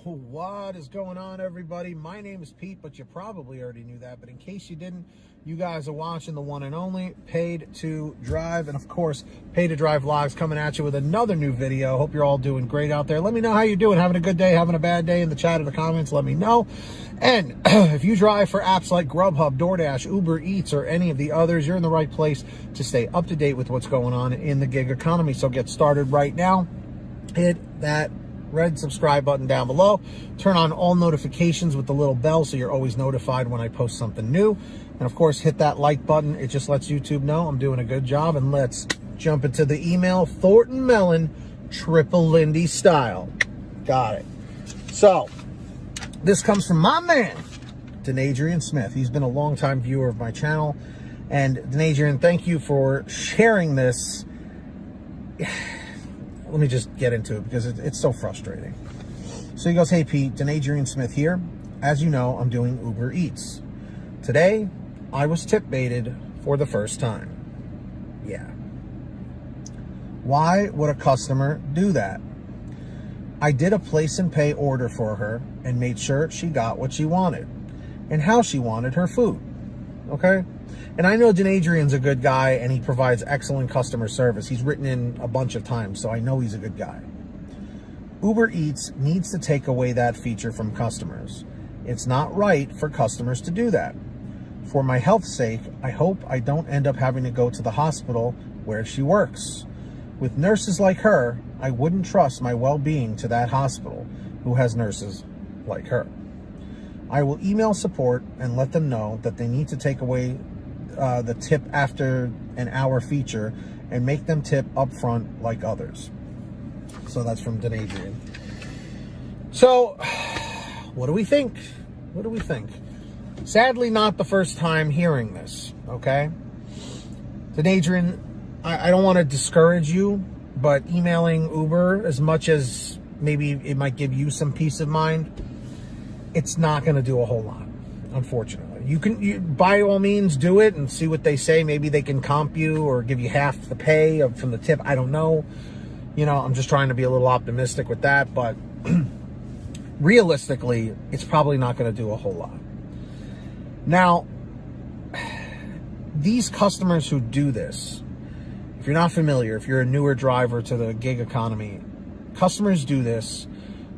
What is going on, everybody? My name is Pete, but you probably already knew that. But in case you didn't, you guys are watching the one and only Paid to Drive. And of course, Paid to Drive Vlogs coming at you with another new video. Hope you're all doing great out there. Let me know how you're doing. Having a good day, having a bad day in the chat or the comments. Let me know. And if you drive for apps like GrubHub, DoorDash, Uber Eats, or any of the others, you're in the right place to stay up to date with what's going on in the gig economy. So get started right now. Hit that red subscribe button down below. Turn on all notifications with the little bell so you're always notified when I post something new. And of course, hit that like button. It just lets YouTube know I'm doing a good job. And let's jump into the email. Thornton Melon, Triple Lindy style. Got it. So, this comes from my man, Denadrian Smith. He's been a longtime viewer of my channel. And Denadrian, thank you for sharing this. Let me just get into it because it's so frustrating. So he goes, "Hey Pete, Denadrian Smith here. As you know, I'm doing Uber Eats. Today, I was tip baited for the first time. Yeah. Why would a customer do that? I did a place and pay order for her and made sure she got what she wanted and how she wanted her food. Okay? And I know Denadrian's a good guy and he provides excellent customer service. He's written in a bunch of times, so I know he's a good guy. Uber Eats needs to take away that feature from customers. It's not right for customers to do that. For my health's sake, I hope I don't end up having to go to the hospital where she works. With nurses like her, I wouldn't trust my well-being to that hospital who has nurses like her. I will email support and let them know that they need to take away the tip after an hour feature and make them tip up front like others." So that's from Denadrian. So what do we think? What do we think? Sadly, not the first time hearing this, okay? Denadrian, I don't want to discourage you, but emailing Uber, as much as maybe it might give you some peace of mind, it's not going to do a whole lot, unfortunately. You by all means do it and see what they say. Maybe they can comp you or give you half the pay from the tip. I don't know. You know, I'm just trying to be a little optimistic with that, but realistically, it's probably not going to do a whole lot. Now, these customers who do this, if you're not familiar, if you're a newer driver to the gig economy, customers do this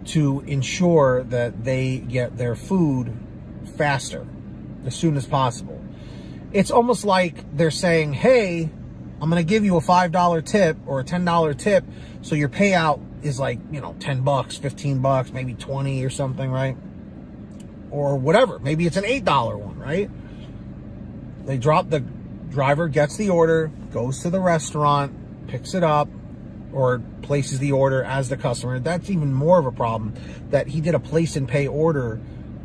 to ensure that they get their food faster, as soon as possible. It's almost like they're saying, hey, I'm going to give you a $5 tip or a $10 tip, so your payout is like, you know, $10, $15, maybe 20 or something, right? Or whatever. Maybe it's an $8 one, right? They drop, the driver gets the order, goes to the restaurant, picks it up, or places the order as the customer. That's even more of a problem, that he did a place and pay order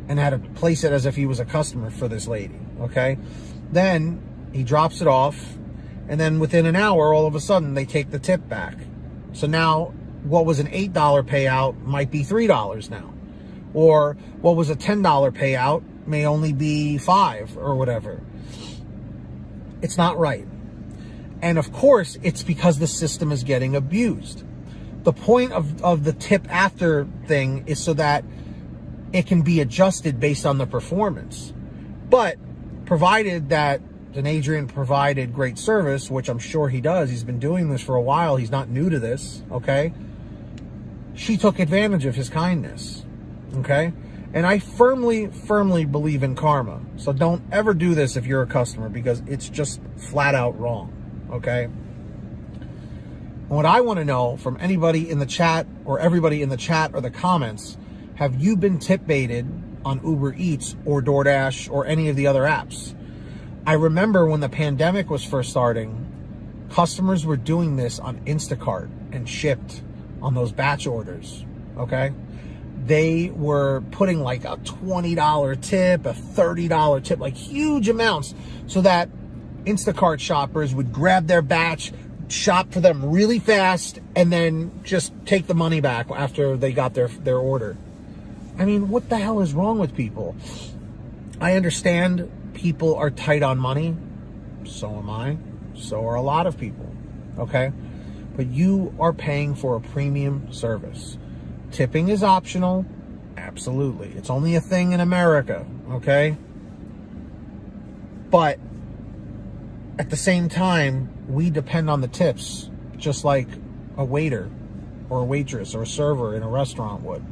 and had to place it as if he was a customer for this lady, okay? Then he drops it off, and then within an hour, all of a sudden, they take the tip back. So now, what was an $8 payout might be $3 now. Or what was a $10 payout may only be $5 or whatever. It's not right. And of course, it's because the system is getting abused. The point of the tip after thing is so that it can be adjusted based on the performance. But provided that Denadrian provided great service, which I'm sure he does, he's been doing this for a while, he's not new to this, okay? She took advantage of his kindness, okay? And I firmly, firmly believe in karma. So don't ever do this if you're a customer, because it's just flat out wrong, okay? And what I want to know from anybody in the chat or everybody in the chat or the comments, have you been tip baited on Uber Eats or DoorDash or any of the other apps? I remember when the pandemic was first starting, customers were doing this on Instacart and Shipt on those batch orders, okay? They were putting like a $20 tip, a $30 tip, like huge amounts, so that Instacart shoppers would grab their batch, shop for them really fast, and then just take the money back after they got their order. I mean, what the hell is wrong with people? I understand people are tight on money. So am I. So are a lot of people. Okay? But you are paying for a premium service. Tipping is optional. Absolutely. It's only a thing in America, okay? But at the same time, we depend on the tips just like a waiter or a waitress or a server in a restaurant would.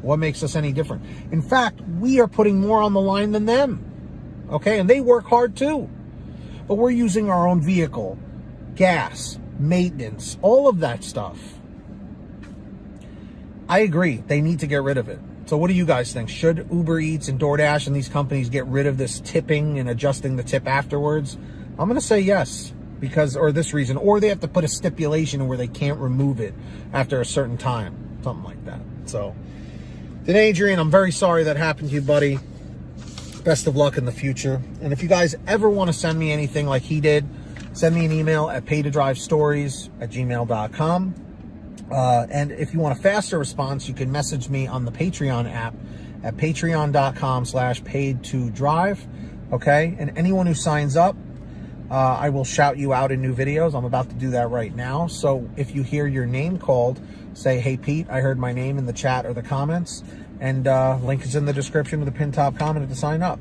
What makes us any different? In fact, we are putting more on the line than them, okay? And they work hard too. But we're using our own vehicle, gas, maintenance, all of that stuff. I agree. They need to get rid of it. So what do you guys think? Should Uber Eats and DoorDash and these companies get rid of this tipping and adjusting the tip afterwards? I'm going to say yes, because, or this reason, or they have to put a stipulation where they can't remove it after a certain time, something like that. So, then Adrian, I'm very sorry that happened to you, buddy. Best of luck in the future. And if you guys ever want to send me anything like he did, send me an email at paytodrivestories@gmail.com. And if you want a faster response, you can message me on the Patreon app at patreon.com/paid2drive. Okay. And anyone who signs up, I will shout you out in new videos. I'm about to do that right now. So if you hear your name called, say, "Hey, Pete, I heard my name in the chat or the comments." And link is in the description with the pin top comment to sign up.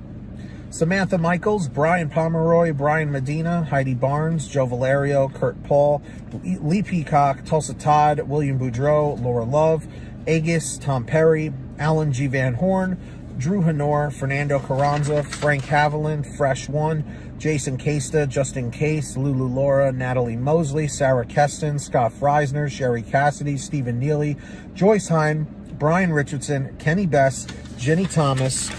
Samantha Michaels, Brian Pomeroy, Brian Medina, Heidi Barnes, Joe Valerio, Kurt Paul, Lee Peacock, Tulsa Todd, William Boudreau, Laura Love, Agus, Tom Perry, Alan G. Van Horn, Drew Honor, Fernando Carranza, Frank Haviland, Fresh One, Jason Casta, Justin Case, Lulu Laura, Natalie Mosley, Sarah Keston, Scott Freisner, Sherry Cassidy, Stephen Neely, Joyce Heim, Brian Richardson, Kenny Bess, Jenny Thomas,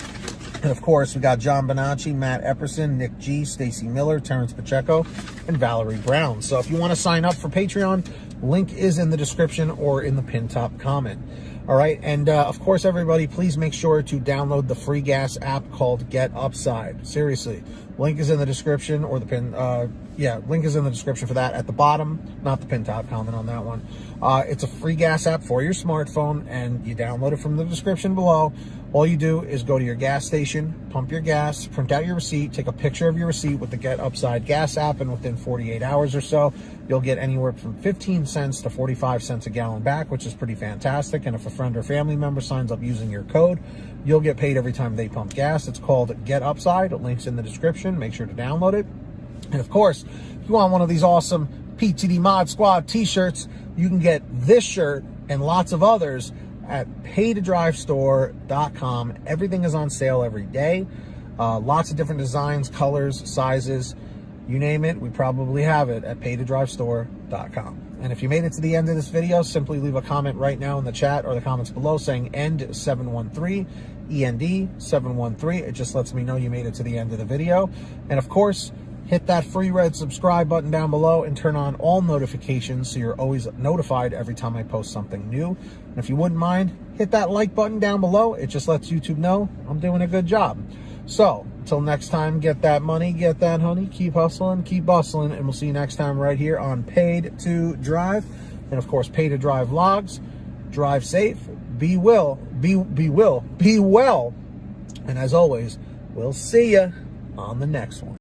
and of course we got John Bonacci, Matt Epperson, Nick G, Stacy Miller, Terrence Pacheco, and Valerie Brown. So if you want to sign up for Patreon, link is in the description or in the pin top comment. All right, and of course, everybody, please make sure to download the free gas app called Get Upside. Seriously, link is in the description, or the pin. Link is in the description for that at the bottom, not the pin top comment on that one. It's a free gas app for your smartphone, and you download it from the description below. All you do is go to your gas station, pump your gas, print out your receipt, take a picture of your receipt with the Get Upside gas app, and within 48 hours or so, you'll get anywhere from 15 cents to 45 cents a gallon back, which is pretty fantastic. And if a friend or family member signs up using your code, you'll get paid every time they pump gas. It's called Get Upside. Link's in the description. Make sure to download it. And of course, if you want one of these awesome PTD Mod Squad t-shirts, you can get this shirt and lots of others at paytodrivestore.com. Everything is on sale every day. Lots of different designs, colors, sizes, you name it, we probably have it at paytodrivestore.com. And if you made it to the end of this video, simply leave a comment right now in the chat or the comments below saying END713, END713. It just lets me know you made it to the end of the video. And of course, hit that free red subscribe button down below and turn on all notifications so you're always notified every time I post something new. And if you wouldn't mind, hit that like button down below. It just lets YouTube know I'm doing a good job. So, until next time, get that money, get that honey, keep hustling, keep bustling, and we'll see you next time right here on Paid to Drive. And of course, Pay to Drive vlogs. Drive safe, be well. And as always, we'll see you on the next one.